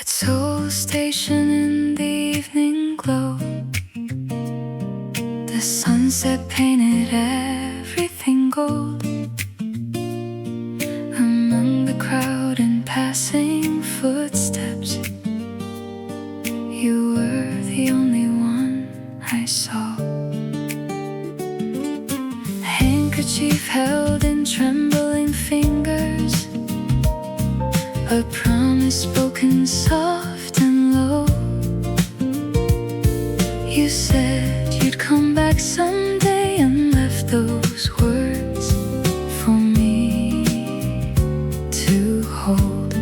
Soul station in the evening glow. The sunset painted everything gold. Among the crowd and passing footsteps, you were the only one I saw. A handkerchief held in trembling fingers, a promise spoken soft and low. You said you'd come back someday and left those words for me to hold.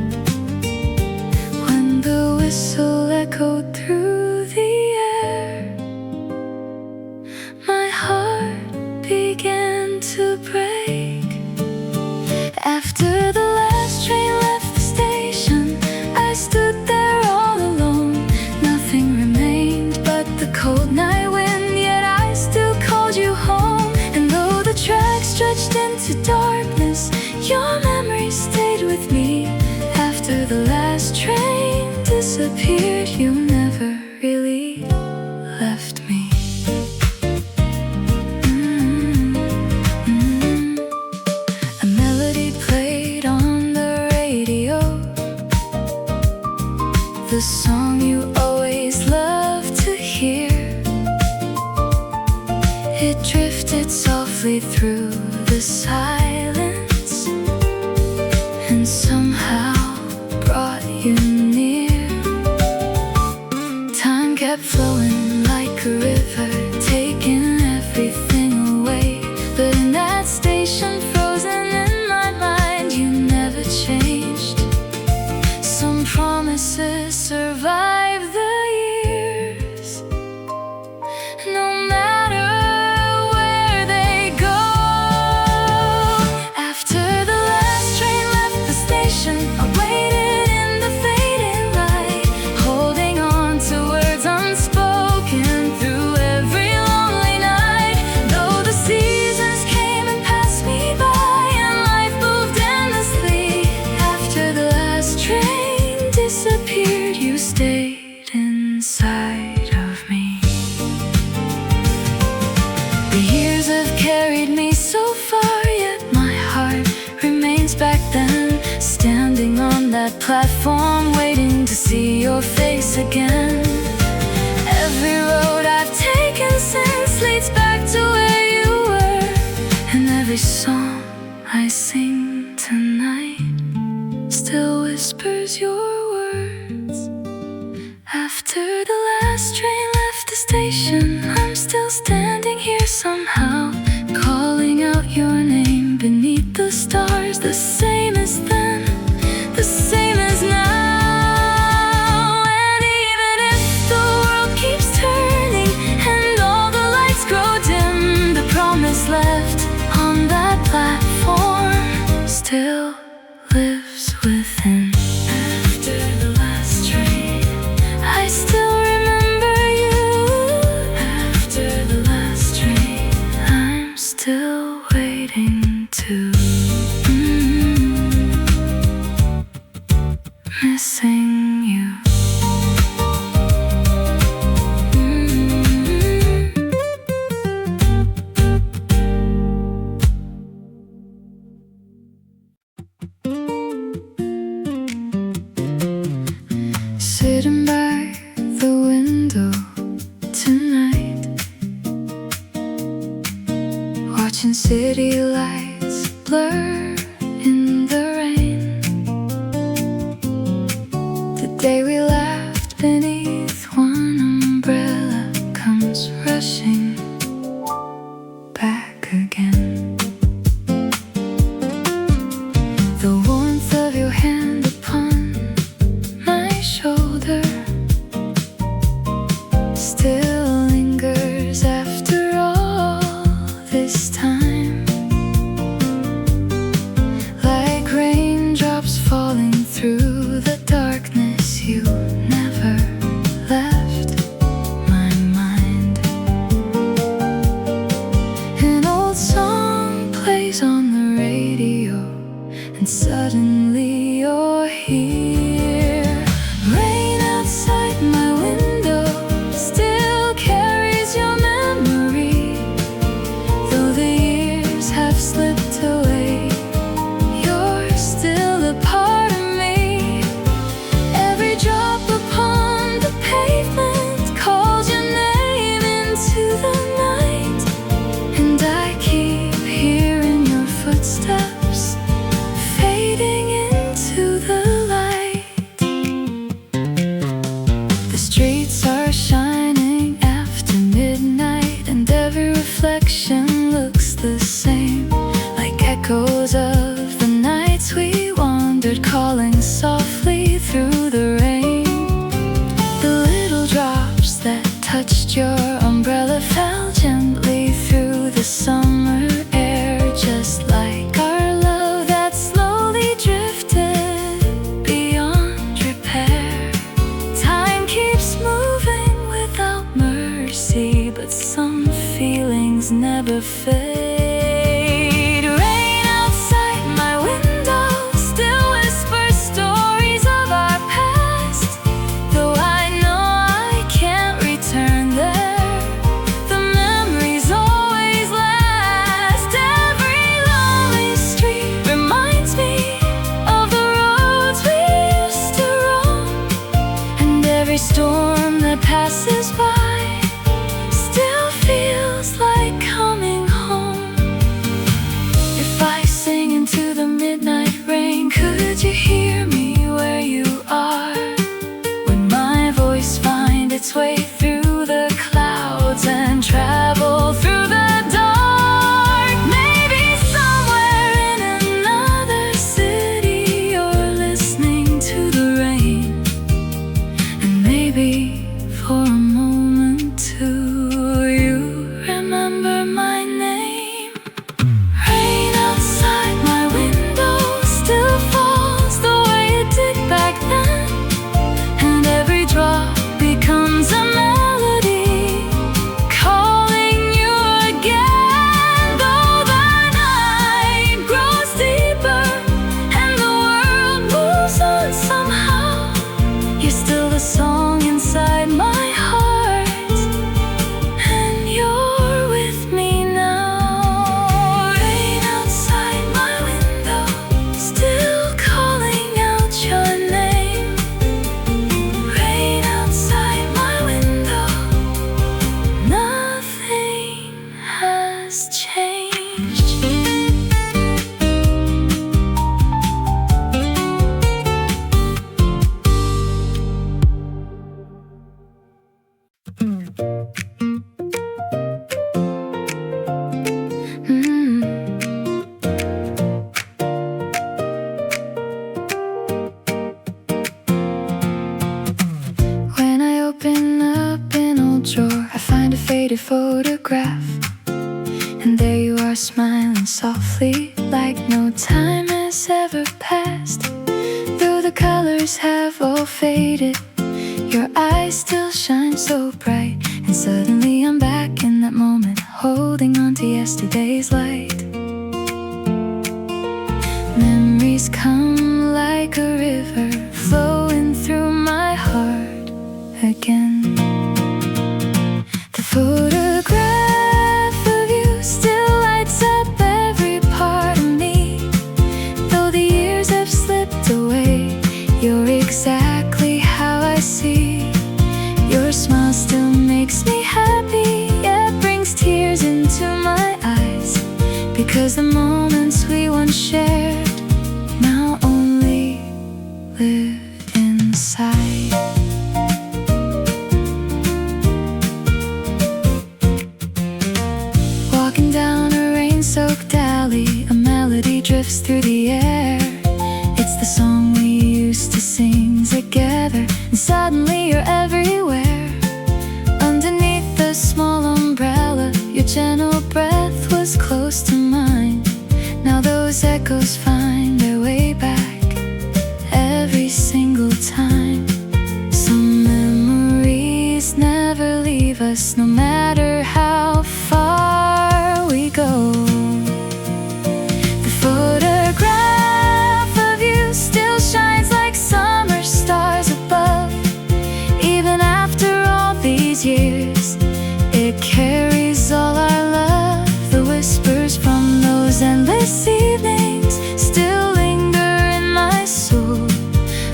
When the whistle echoed through the air, my heart began to break. After the last train left the station, I stood there all alone. Nothing remained but the cold night wind, yet I still called you home. And though the track stretched into darkness, your memory stayed with me. After the last train disappeared, you never really left me. A melody played on the radio, the song you always loved to hear. It drifted softly through the silence and somehow brought you near. Time kept flowing like a river, taking everything away. But in that station, frozen in my mind, you never changed. Some promises survive the years, no matter where they go. After the last train left the station, I waited in the fading light, holding on to words unspoken through every lonely night. Though the seasons came and passed me by and life moved endlessly, after the last train disappeared, you stayed inside of me. The years have carried me so far, yet my heart remains back then, standing on that platform, waiting to see your face again. Every road I've taken since leads back to where you were, and every song I sing tonight still whispers your words. After the last train left the station, I'm still standing here somehow, calling out your name beneath the stars, the same as then, the same as now. And even if the world keeps turning and all the lights grow dim, the promise left on that platform still lives within. After the last train, I still remember you. After the last train, I'm still waiting to missing you. Sitting by the window tonight, watching city lights blur in the rain. The day we laughed beneath one umbrella comes rushing back again. The warmth of your hand upon my shoulder still lingers after all this time, like raindrops falling through the darkness. You never streets are shining after midnight, and every reflection looks the same, like echoes of the nights we wandered, calling softly through the rain. The little drops that touched your umbrella fell gently through the summer air, just like our love that slowly drifted beyond repair. Time keeps moving without mercy, but some feelings never fade. Rain outside my window still whispers stories of our past, though I know I can't return there. The memories always last. Every lonely street reminds me of the roads we used to roam, and every storm that passes by still feels like coming home. If I sing into the midnight rain, could you hear me where you are? Would my voice find its way through the clouds and travel through the dark? Maybe somewhere in another city you're listening to the rain, and maybe for a moment too you remember my name. Rain outside my window still falls the way it did back then, and every drop becomes a melody calling you again. Though the night grows deeper and the world moves on somehow, you're still the song inside my heart, and you're with me now. Rain outside my window still calling out your name. Rain outside my window, nothing has changed. When I open up an old drawer, I find a faded photograph, and there you are smiling softly like no time has ever passed. Though the colors have all faded, your eyes still shine so bright, and suddenly I'm back in that moment, holding on to yesterday's light. Memories come like a river flowing through my heart again. The photograph of you still lights up every part of me. Though the years have slipped away, you're exactly how I see. Your smile still makes me happy, yet brings tears into my eyes, because the moments we once shared now only live inside. Walking down a rain-soaked alley, a melody drifts through the air. It's the song we used to sing together, and suddenly you're everywhere. Underneath the small umbrella, your gentle breath was close to mine. Now those echoes find their way back every single time. Some memories never leave us, no matter how far we go. The photograph of you still shines like summer stars above. Even after all these years, it carries all our love. The whispers from those endless evenings still linger in my soul,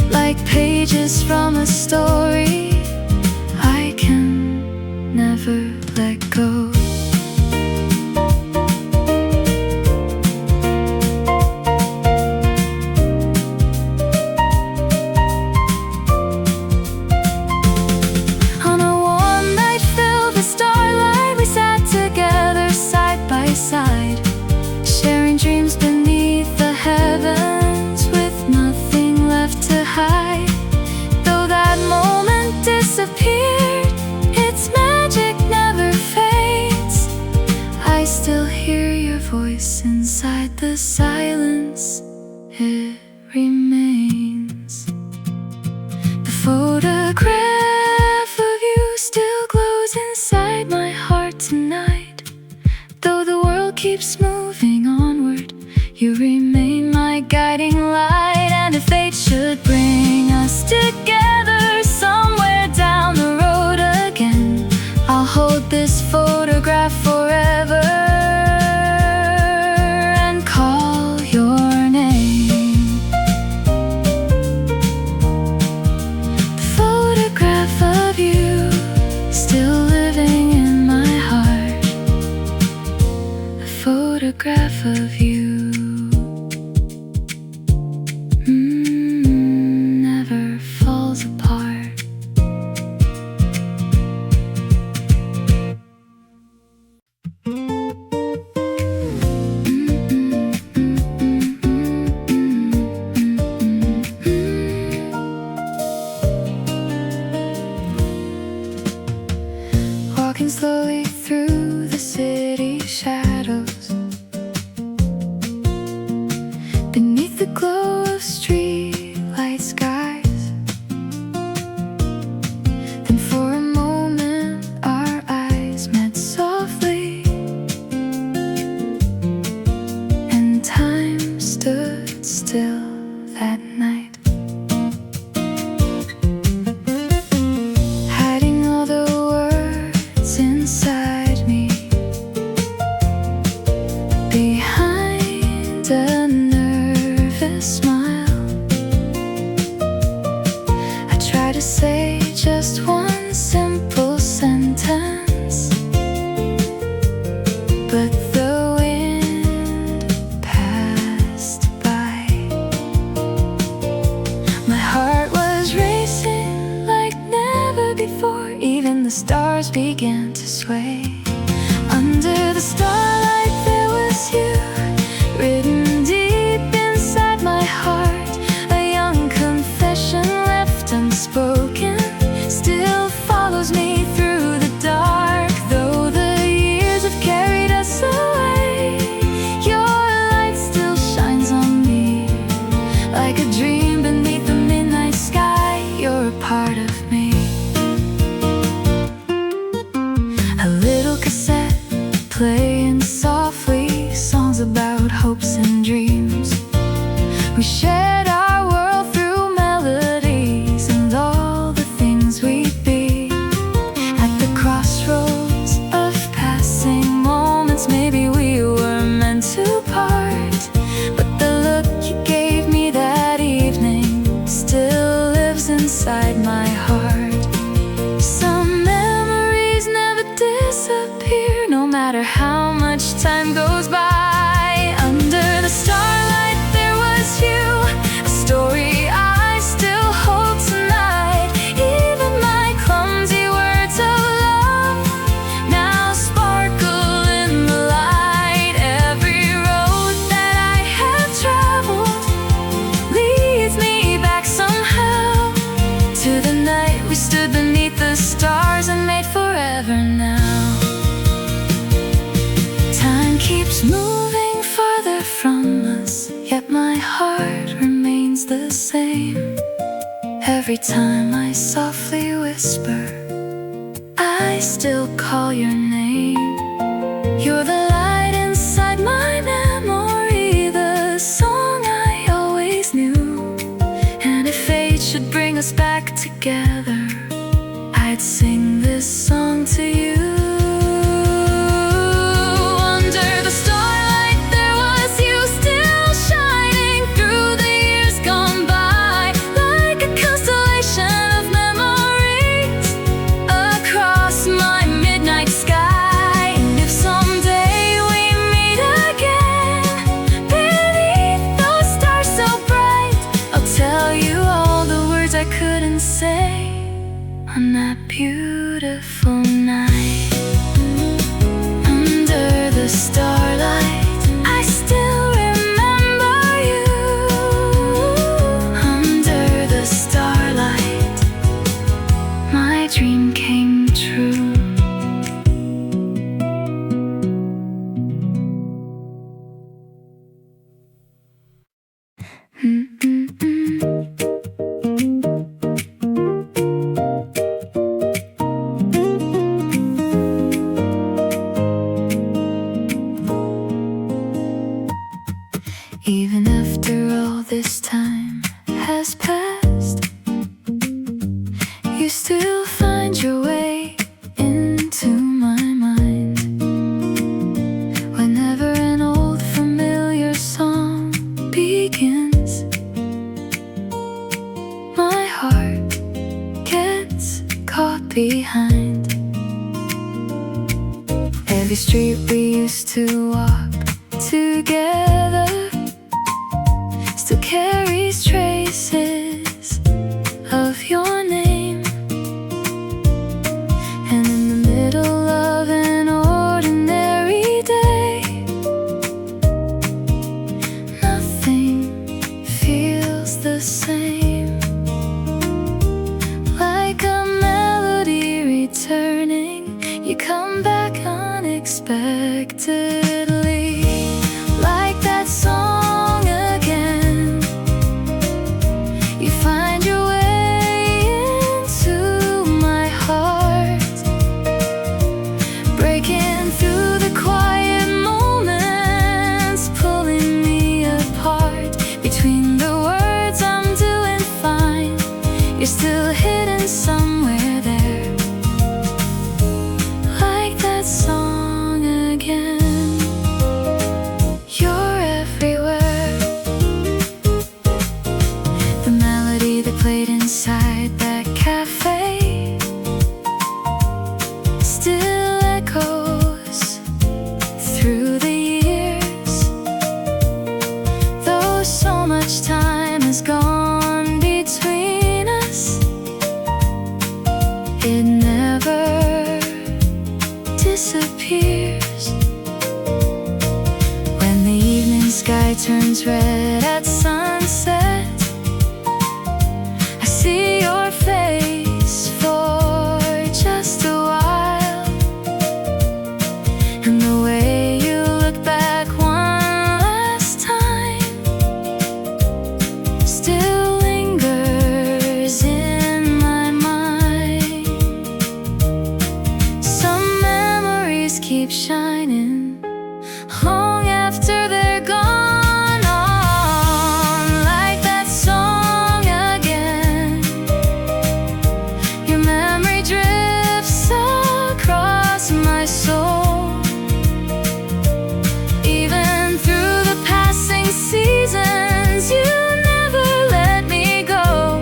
like pages from a story I can never let go. photograph of you still glows inside my heart tonight. Though the world keeps moving onward, you remain my guiding light. And if fate should bring us together somewhere down the road again, I'll hold this photograph forever and call your name. The photograph of you still living in my heart. A photograph of you never falls apart. Walking slowly through the city shadows, beneath the glow of streetlight skies. Then for a moment our eyes met softly, and time stood still that night. Hiding all the words inside me behind a nervous smile, I try to say just one simple sentence, but the wind passed by. My heart was racing like never before. Even the stars began to sway. Under the starlight there was you, written deep inside my heart. A young confession left unspoken still follows me through the dark. Though the years have carried us away, your light still shines on me like a dream beneath the midnight sky. You're a part of me. A little cassette playing softly, songs about hopes and dreams. We shared our world through melodies and all the things we'd be. At the crossroads of passing moments, maybe we were meant to part. But the look you gave me that evening still lives inside my heart. Some memories never disappear, no matter how much time goes by. Under the starlight there was you, a story I still hold tonight. Even my clumsy words of love now sparkle in the light. Every road that I have traveled leads me back somehow to the night we stood beneath the stars and made forever now. Time keeps moving farther from us, yet my heart remains the same. Every time I softly whisper, I still call your name. You're the light inside my memory, the song I always knew. And if fate should bring us back together, I'd sing this song to you. Under the starlight there was you, still shining through the years gone by, like a constellation of memories across my midnight sky. And if someday we meet again beneath those stars so bright, I'll tell you all the words I couldn't say on that beautiful night. Under the starlight I still remember you. Under the starlight my dream came true. still find your way into my mind whenever an old familiar song begins. My heart gets caught behind every street we used to walk together. Still carries traces of your name. And in the middle of an ordinary day, nothing feels the same. Like a melody returning, you come back unexpectedly. Like that song again, you find your way into my heart, breaking through the quiet moments, pulling me apart. Between the words I'm doing fine, you're still hidden somewhere there. Like that song again, you're everywhere. The melody that played inside that cafe still echoes through the years. Though so much time has gone between us, it never disappears. When the evening sky turns red at sunset, I see your face for just a while, and the way you look back one last time still lingers in my mind. Some memories keep shining long after they're gone. On like that song again, your memory drifts across my soul. Even through the passing seasons, you never let me go.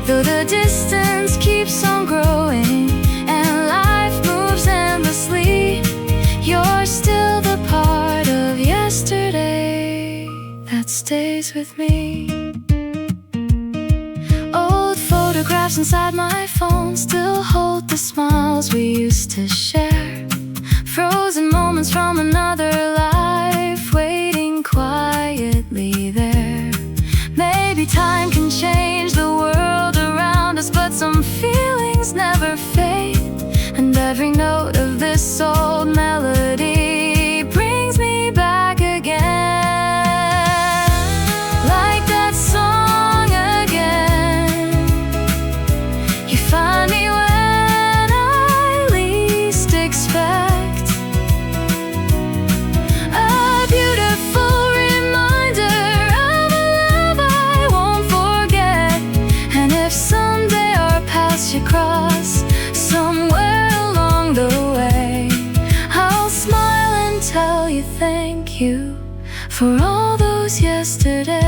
Though the distance keeps on growing and life moves endlessly, you're still the part of yesterday that stays with me. Old photographs inside my phone still hold the smiles we used to share. Frozen moments from another life waiting quietly there. Maybe time can change the world around us, but some feelings never fade. And every note of this old melody brings me back again. Like that song again, you find me when I least expect. A beautiful reminder of a love I won't forget. And if someday our paths should cross somewhere along the way, I'll smile and tell you thank you for all those yesterdays.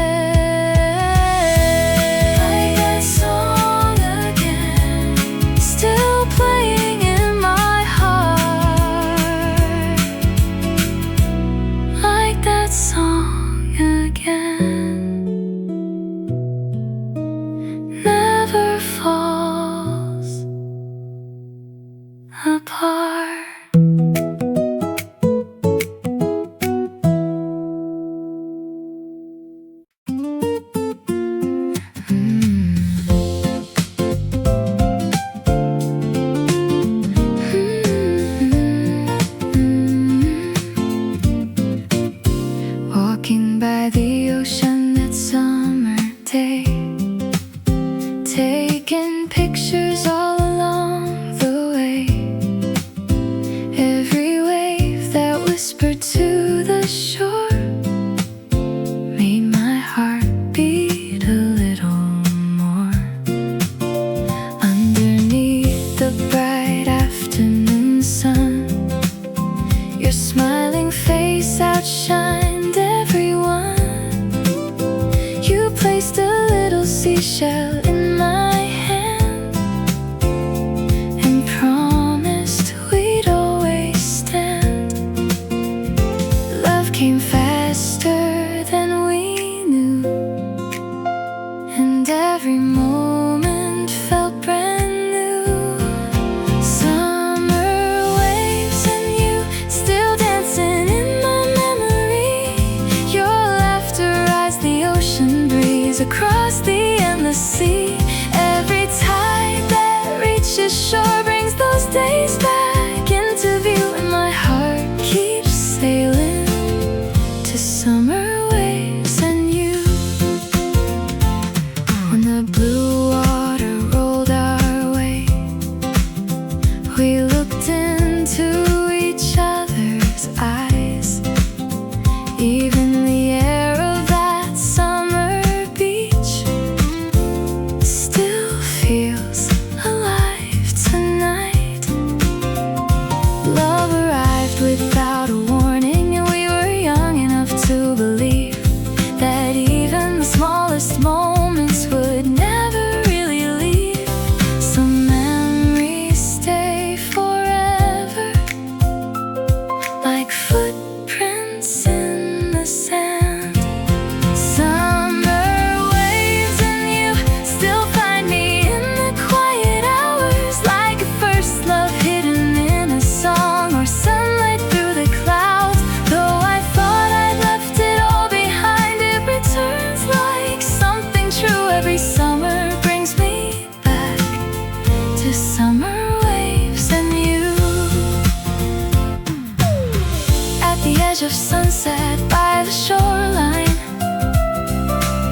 Like that song again, still playing in my heart. Like that song again, never falls apart. Walking by the ocean that summer day, taking pictures all along the way. shore brings those days back into view, and my heart keeps sailing to summer waves and you. When the blue water rolled our way, we looked into each other's eyes. Even the air of that summer beach still feels alive tonight. Love arrived without a warning, and we were young enough to believe that even the smallest moments would never really leave. Some memories stay forever, like footprints in the sand. Summer waves and you still find me in the quiet hours, like a first love hidden in a song, or sunlight through the clouds. Though I thought I'd left it all behind, it returns like something true. Every summer brings me back to summer waves and you. At the edge of sunset by the shoreline,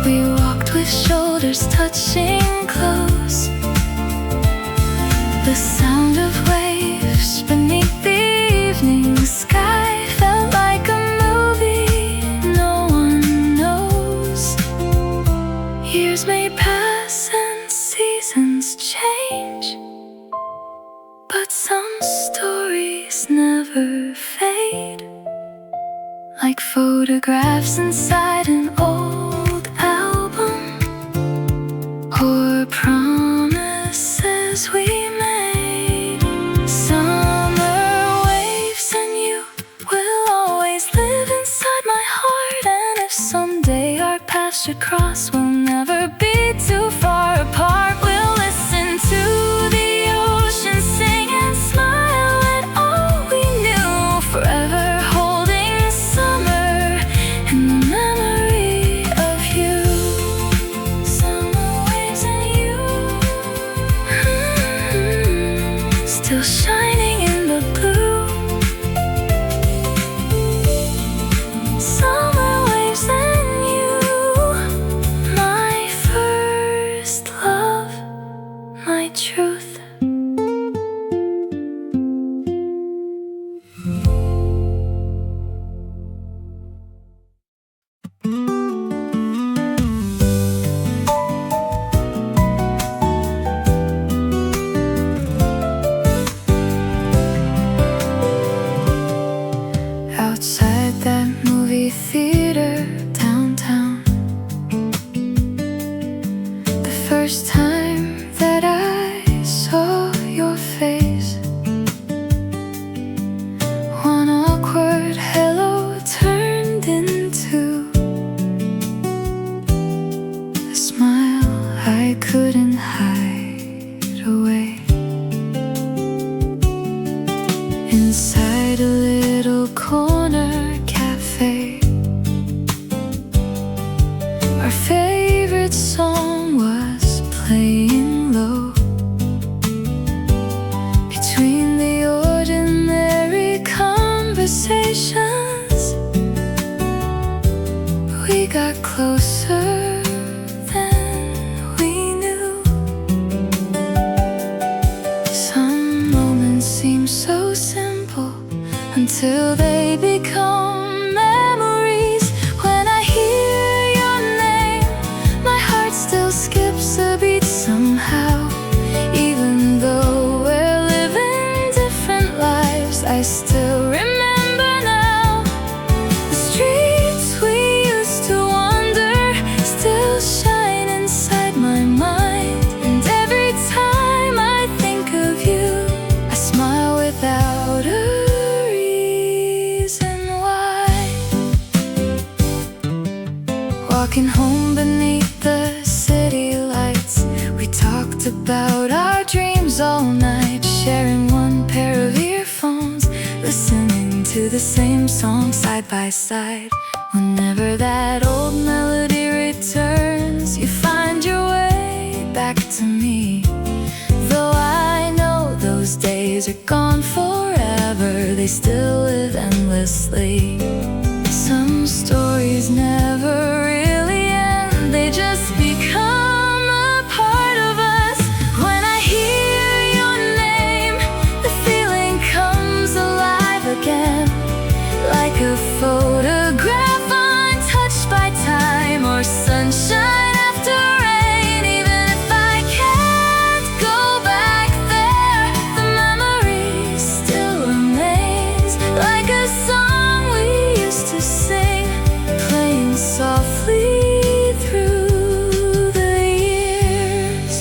we walked with shoulders touching close. The sound of waves beneath the evening sky felt like a movie no one knows. Years may pass and seasons change, but some stories never fade, like photographs inside an old album, or promises we made. Summer waves and you will always live inside my heart, and if someday our paths should cross, we'll never be too far apart. We'll listen to the ocean sing and smile at all we knew, forever holding summer in the memory of you. Summer waves and you, still shining in the blue. Summer waves and you, my first love, my truth. Outside that movie theater downtown, the first time that I saw your face, one awkward hello turned into a smile I couldn't hide away. Inside a little corner cafe, our favorite song was playing low. Between the ordinary conversations, we got closer than we knew. Some moments seem so simple until they become memories. When I hear your name, my heart still skips a beat somehow. Even though we're living different lives, I still remember now. The streets we used to wander still shine inside my mind, and every time I think of you, I smile without a walking home beneath the city lights, we talked about our dreams all night, sharing one pair of earphones, listening to the same song side by side. Whenever that old melody returns, you find your way back to me. Though I know days are gone forever, they still live endlessly. Some stories never really end, they just become a part of us. When I hear your name, the feeling comes alive again, like a photograph untouched by time or sunshine after rain. Even if I can't go back there, the memory still remains, like a song we used to sing, playing softly through the years.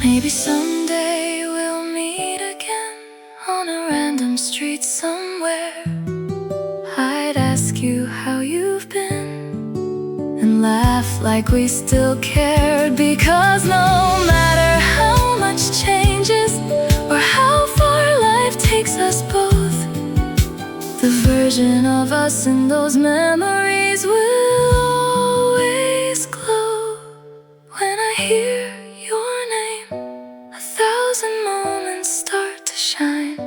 Maybe someday we'll meet again on a random street somewhere. I'd ask you how you've been and laugh like we still cared, because no matter how much changes or how far life takes us both, the version of us in those memories will always glow. When I hear your name, 1,000 moments start to shine,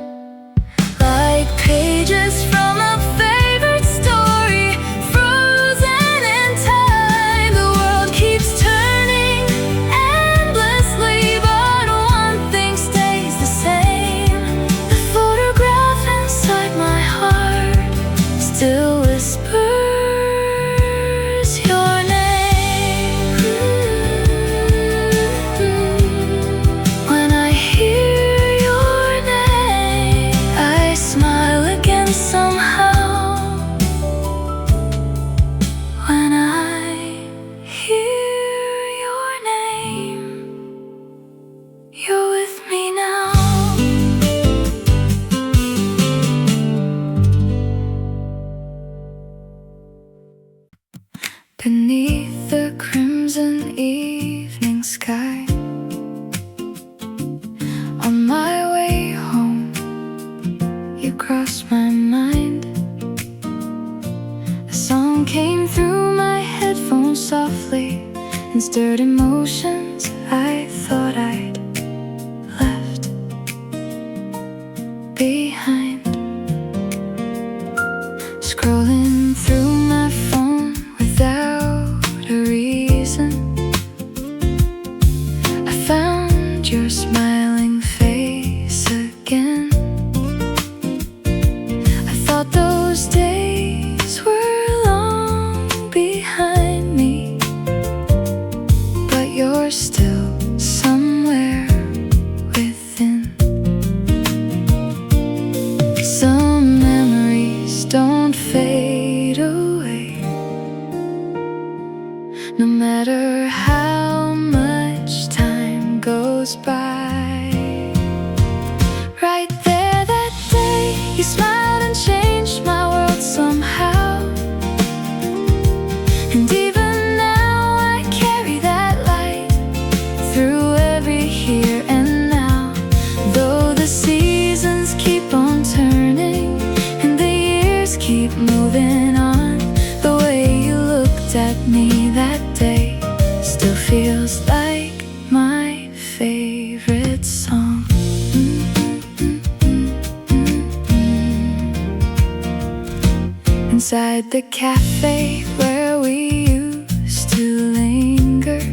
like pages from a favorite story, frozen in time. The world keeps turning endlessly, but one thing stays the same. The photograph inside my heart still whispers your name. When I hear your name, I smile again somehow. When I hear your name, you're with me now. Beneath the crimson evening sky, on my way home, you crossed my mind. A song came through my headphones softly and stirred emotions I thought I'd left behind. Scrolling through my phone without a reason, I found your smiling face again. I thought those days were long behind me, but you're still somewhere within. Some memories don't fade away, no matter how much time goes by. Right there that day, you smiled and changed my world somehow. And even now I carry that light through every here and now. Though the seasons keep on turning and the years keep moving on, the way you looked at me that day still feels like my favorite song. Inside the cafe where we used to linger,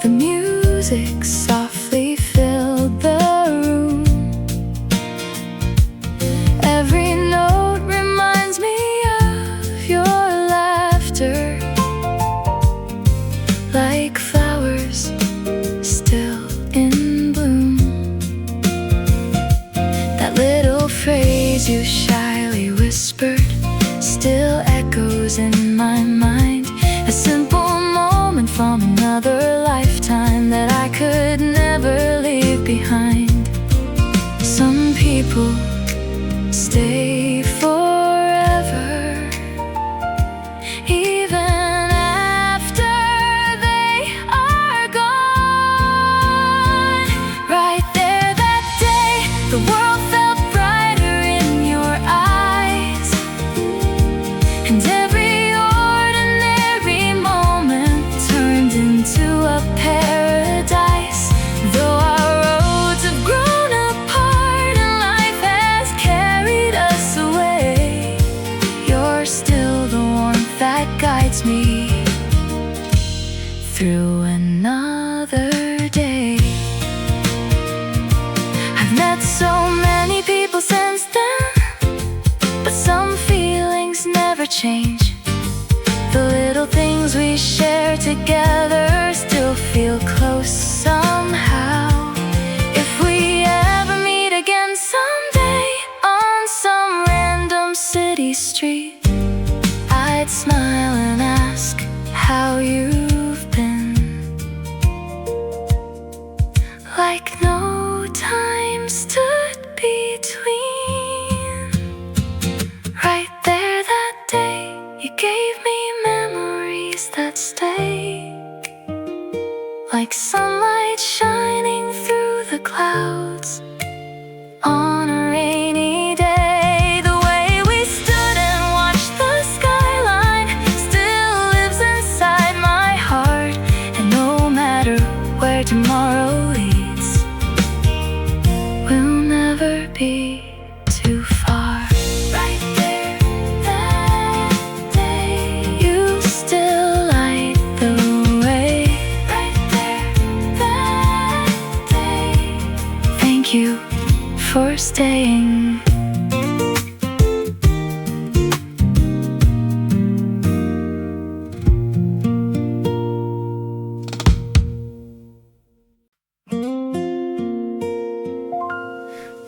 the music softly filled the room. Every note reminds me of your laughter, like flowers still in bloom. That little phrase you shyly whispered still echoes in my mind, a simple moment from another lifetime that I could never leave behind. Some people stay forever, even after they are gone. Right there that day, the world felt brighter in your eyes, and every ordinary moment turned into a paradise. Though another day. I've met so many people since then, but some feelings never change. The little things we share together still feel close somehow. If we ever meet again someday on some random city street, I'd smile and ask how you've been. Like no time stood between. Right there that day, you gave me memories that stay. Like sunlight shining through the clouds on a rainy day. The way we stood and watched the skyline still lives inside my heart. And no matter where tomorrow leads, we'll never be too far. Right there, that day, you still light the way. Right there, that day, thank you for staying.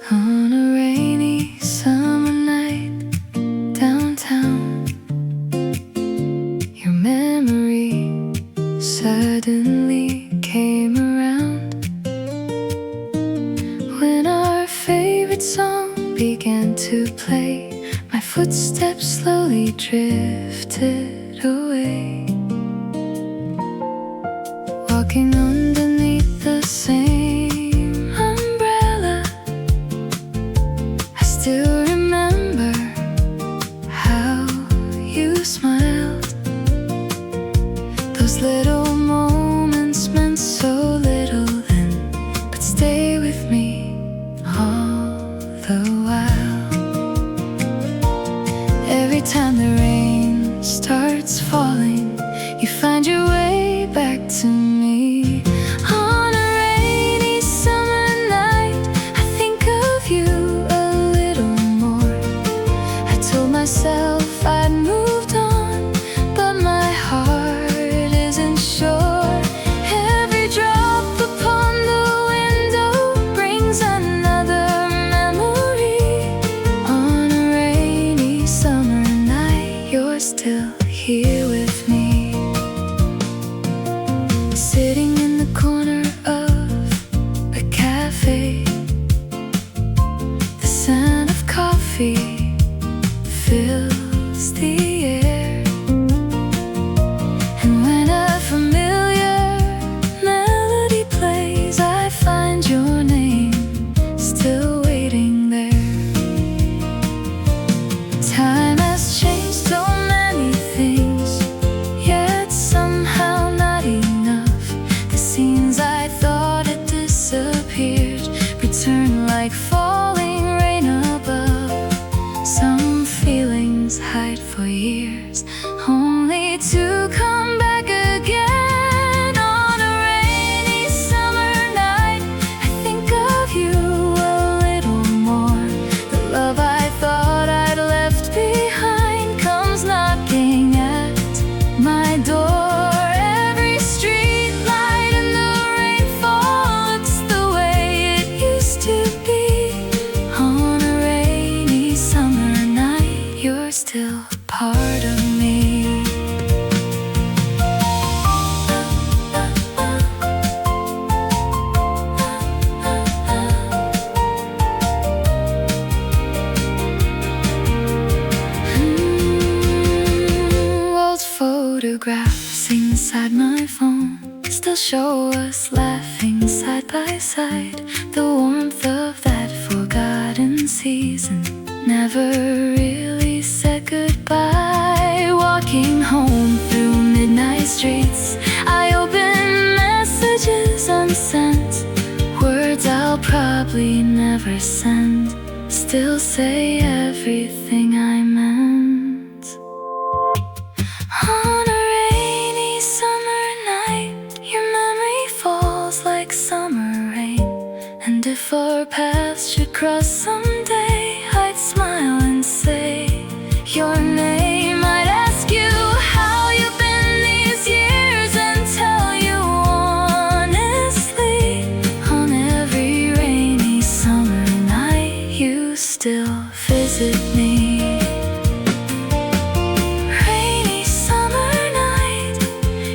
On a rainy summer night downtown, your memory suddenly came around. When our favorite song began to play, my footsteps slowly drifted away. Walking underneath the same umbrella, I still remember how you smiled. Those little moments meant so little then, but stay with me all the while. Every time the rain starts falling, you find your way back to me. On a rainy summer night, I think of you a little more. I told myself I'd moved on, but my heart isn't sure. Every drop upon the window brings another memory. On a rainy summer night, you're still here with me. Sitting in the corner of a cafe, the scent of coffee fills the air. And when a familiar melody plays, I find your name still waiting there. Time has changed so many things, yet somehow not enough. The scenes I thought had disappeared return like falling rain above. Some feelings hide for years, only to come back again. On a rainy summer night, I think of you a little more. The love I thought I'd left behind comes knocking at my door. Every street light in the rainfall looks the way it used to be. On a rainy summer night, you're still a part of me. Old photographs inside my phone still show us laughing side by side. The warmth of that forgotten season never really said goodbye. Walking home through midnight streets, I open messages unsent, words I'll probably never send, still say everything I meant. On a rainy summer night, your If our paths should cross someday, I'd smile and say your name. I'd ask you how you've been these years and tell you honestly, on every rainy summer night you still visit me. Rainy summer night,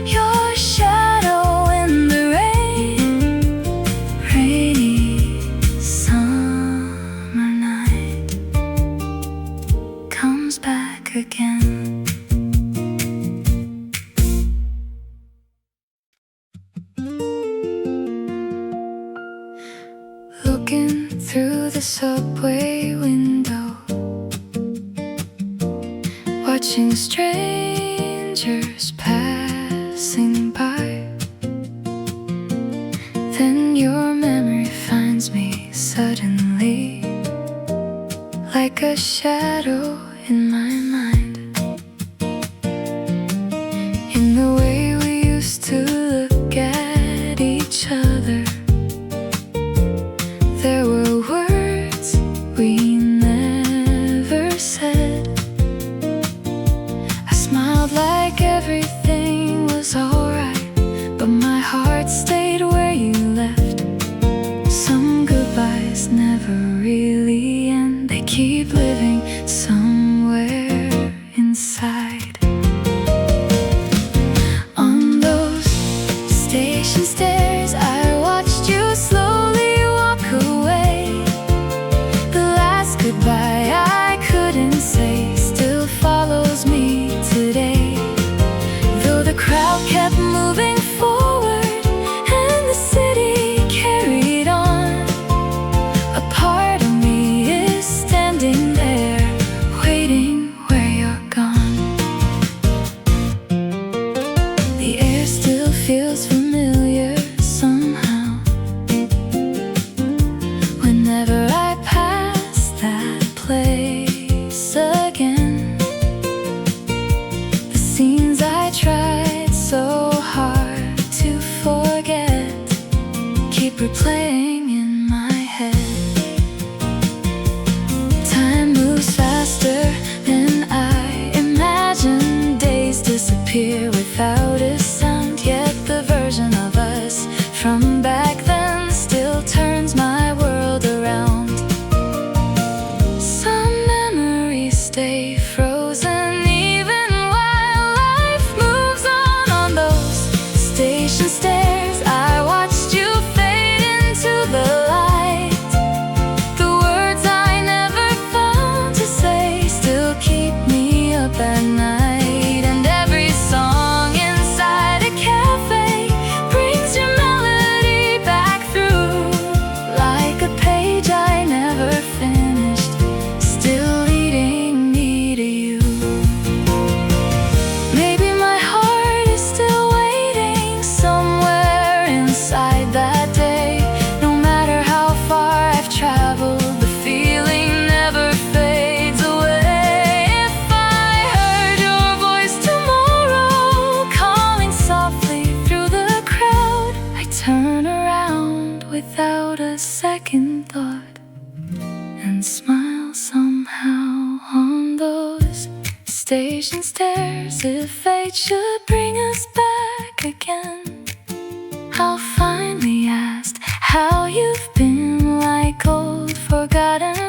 your shadow in the rain. Rainy summer night comes back again. Looking through the subway window, watching strangers passing by. Then your memory finds me suddenly, like a shadow in my mind. In the way we used to look at each other, there were words we never said. I smiled like everything was alright, but my heart stayed where you left. Some goodbyes never really end, they keep living somewhere inside. On those station stairs, I watched you slowly walk away. The last goodbye I couldn't say still follows me today. Though the crowd kept moving forward and the city carried on, a part of me is standing there, waiting where you're gone. The air still feels familiar somehow whenever I pass that place again. The scenes I tried so hard to forget keep replaying in my head. Time moves faster than I imagined. Days disappear without a sound, yet the version of us from back then still turns my world around. Some memories stay frozen even while life moves on those station stairs, I watched you fade into the light. The words I never found to say still keep me up at night. And every song inside a cafe brings your melody back through, like a page I never finished, still leading me to you. Maybe my heart is still waiting somewhere inside that day. No matter how far I've traveled, the feeling never fades away. If I heard your voice tomorrow calling softly through the crowd, I turn around without a second thought and smile somehow. On those station stairs, if fate should bring us back again, I'll finally ask how you've been, like old forgotten